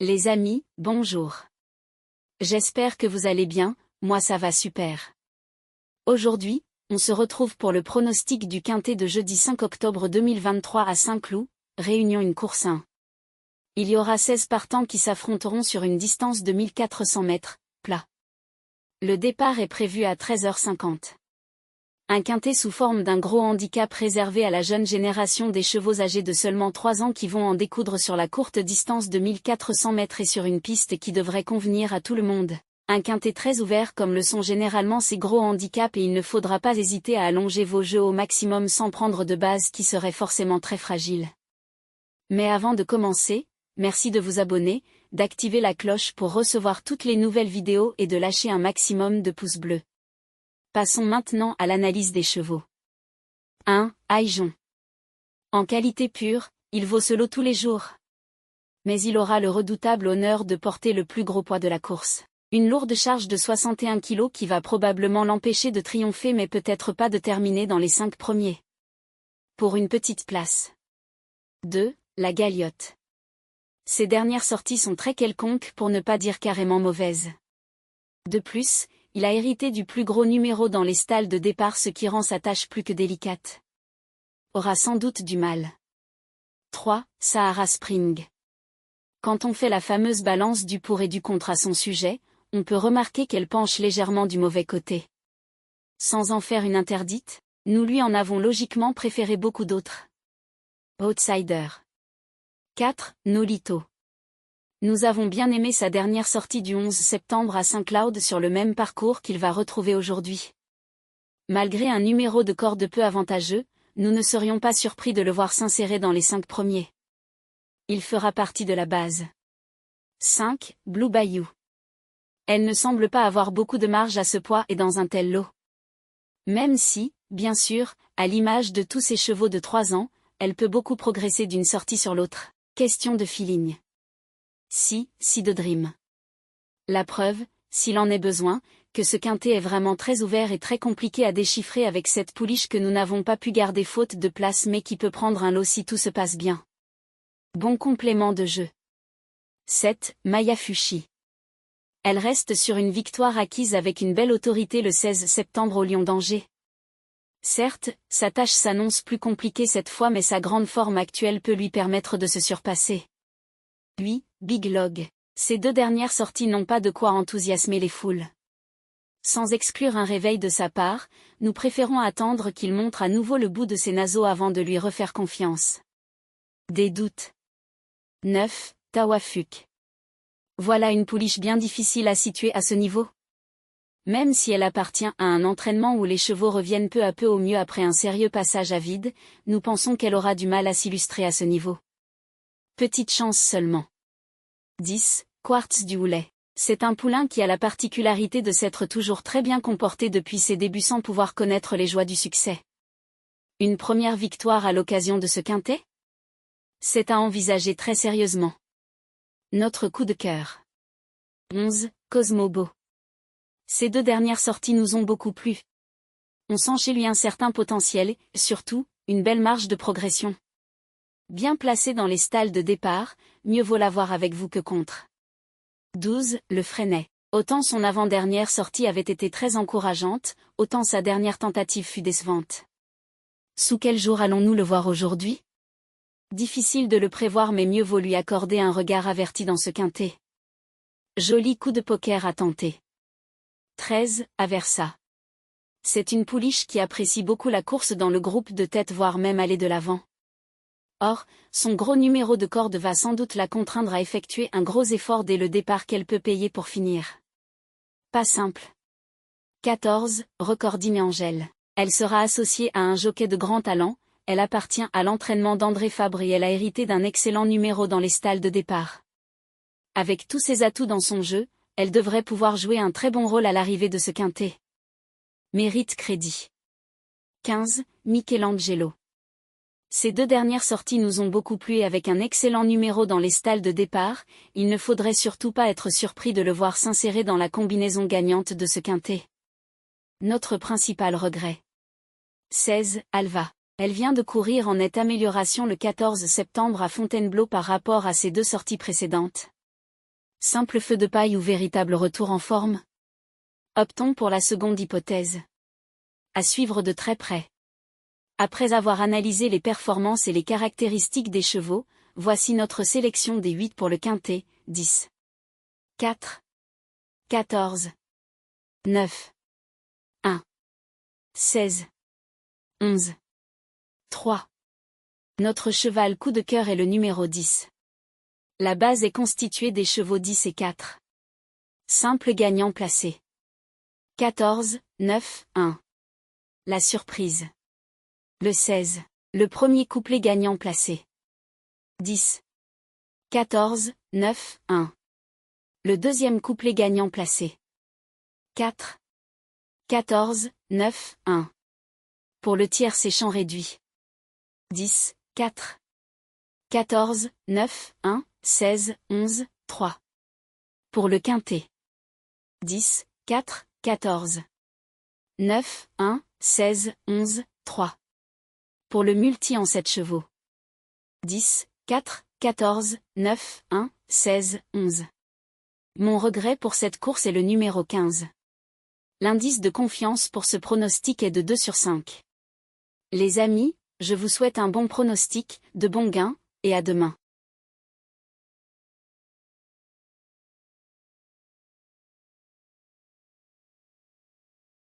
Les amis, bonjour. J'espère que vous allez bien, moi ça va super. Aujourd'hui, on se retrouve pour le pronostic du quintet de jeudi 5 octobre 2023 à Saint-Cloud, Réunion 1 course 1. Il y aura 16 partants qui s'affronteront sur une distance de 1400 mètres, plat. Le départ est prévu à 13h50. Un quintet sous forme d'un gros handicap réservé à la jeune génération des chevaux âgés de seulement 3 ans qui vont en découdre sur la courte distance de 1400 mètres et sur une piste qui devrait convenir à tout le monde. Un quintet très ouvert comme le sont généralement ces gros handicaps et il ne faudra pas hésiter à allonger vos jeux au maximum sans prendre de base qui serait forcément très fragile. Mais avant de commencer, merci de vous abonner, d'activer la cloche pour recevoir toutes les nouvelles vidéos et de lâcher un maximum de pouces bleus. Passons maintenant à l'analyse des chevaux. 1. Aijon. En qualité pure, il vaut ce lot tous les jours. Mais il aura le redoutable honneur de porter le plus gros poids de la course. Une lourde charge de 61 kg qui va probablement l'empêcher de triompher mais peut-être pas de terminer dans les 5 premiers. Pour une petite place. 2. La Galiote. Ses dernières sorties sont très quelconques pour ne pas dire carrément mauvaises. De plus, il a hérité du plus gros numéro dans les stalles de départ ce qui rend sa tâche plus que délicate. Aura sans doute du mal. 3. Sahara Spring. Quand on fait la fameuse balance du pour et du contre à son sujet, on peut remarquer qu'elle penche légèrement du mauvais côté. Sans en faire une interdite, nous lui en avons logiquement préféré beaucoup d'autres. Outsider. 4. Nolito. Nous avons bien aimé sa dernière sortie du 11 septembre à Saint-Cloud sur le même parcours qu'il va retrouver aujourd'hui. Malgré un numéro de corde peu avantageux, nous ne serions pas surpris de le voir s'insérer dans les 5 premiers. Il fera partie de la base. 5. Blue Bayou. Elle ne semble pas avoir beaucoup de marge à ce poids et dans un tel lot. Même si, bien sûr, à l'image de tous ces chevaux de 3 ans, elle peut beaucoup progresser d'une sortie sur l'autre. Question de feeling. Si de Dream. La preuve, s'il en est besoin, que ce quintet est vraiment très ouvert et très compliqué à déchiffrer avec cette pouliche que nous n'avons pas pu garder faute de place mais qui peut prendre un lot si tout se passe bien. Bon complément de jeu. 7. Maya Fushi. Elle reste sur une victoire acquise avec une belle autorité le 16 septembre au Lion d'Angers. Certes, sa tâche s'annonce plus compliquée cette fois mais sa grande forme actuelle peut lui permettre de se surpasser. 8. Big Log. Ces 2 dernières sorties n'ont pas de quoi enthousiasmer les foules. Sans exclure un réveil de sa part, nous préférons attendre qu'il montre à nouveau le bout de ses naseaux avant de lui refaire confiance. Des doutes. 9. Tawafuk. Voilà une pouliche bien difficile à situer à ce niveau. Même si elle appartient à un entraînement où les chevaux reviennent peu à peu au mieux après un sérieux passage à vide, nous pensons qu'elle aura du mal à s'illustrer à ce niveau. Petite chance seulement. 10. Quartz du Houlet. C'est un poulain qui a la particularité de s'être toujours très bien comporté depuis ses débuts sans pouvoir connaître les joies du succès. Une première victoire à l'occasion de ce quintet ? C'est à envisager très sérieusement. Notre coup de cœur. 11. Cosmobo. Ces 2 dernières sorties nous ont beaucoup plu. On sent chez lui un certain potentiel, et, surtout, une belle marge de progression. Bien placé dans les stalles de départ, mieux vaut l'avoir avec vous que contre. 12. Le Freinet. Autant son avant-dernière sortie avait été très encourageante, autant sa dernière tentative fut décevante. Sous quel jour allons-nous le voir aujourd'hui ? Difficile de le prévoir mais mieux vaut lui accorder un regard averti dans ce quintet. Joli coup de poker à tenter. 13. Aversa. C'est une pouliche qui apprécie beaucoup la course dans le groupe de tête voire même aller de l'avant. Or, son gros numéro de corde va sans doute la contraindre à effectuer un gros effort dès le départ qu'elle peut payer pour finir. Pas simple. 14. Recordine Angèle. Elle sera associée à un jockey de grand talent, elle appartient à l'entraînement d'André Fabre et elle a hérité d'un excellent numéro dans les stalles de départ. Avec tous ses atouts dans son jeu, elle devrait pouvoir jouer un très bon rôle à l'arrivée de ce quintet. Mérite crédit. 15. Michelangelo. Ces 2 dernières sorties nous ont beaucoup plu et avec un excellent numéro dans les stalles de départ, il ne faudrait surtout pas être surpris de le voir s'insérer dans la combinaison gagnante de ce quintet. Notre principal regret. 16. Alva. Elle vient de courir en nette amélioration le 14 septembre à Fontainebleau par rapport à ses 2 sorties précédentes. Simple feu de paille ou véritable retour en forme? Optons pour la seconde hypothèse. À suivre de très près. Après avoir analysé les performances et les caractéristiques des chevaux, voici notre sélection des 8 pour le quintet: 10, 4, 14, 9, 1, 16, 11, 3. Notre cheval coup de cœur est le numéro 10. La base est constituée des chevaux 10 et 4. Simple gagnant placé. 14, 9, 1. La surprise. Le 16. Le premier couplet gagnant placé. 10, 14, 9, 1. Le deuxième couplet gagnant placé. 4, 14, 9, 1. Pour le tiercé champ réduit. 10, 4, 14, 9, 1, 16, 11, 3. Pour le quintet. 10, 4, 14, 9, 1, 16, 11, 3. Pour le multi en 7 chevaux. 10, 4, 14, 9, 1, 16, 11. Mon regret pour cette course est le numéro 15. L'indice de confiance pour ce pronostic est de 2 sur 5. Les amis, je vous souhaite un bon pronostic, de bons gains, et à demain.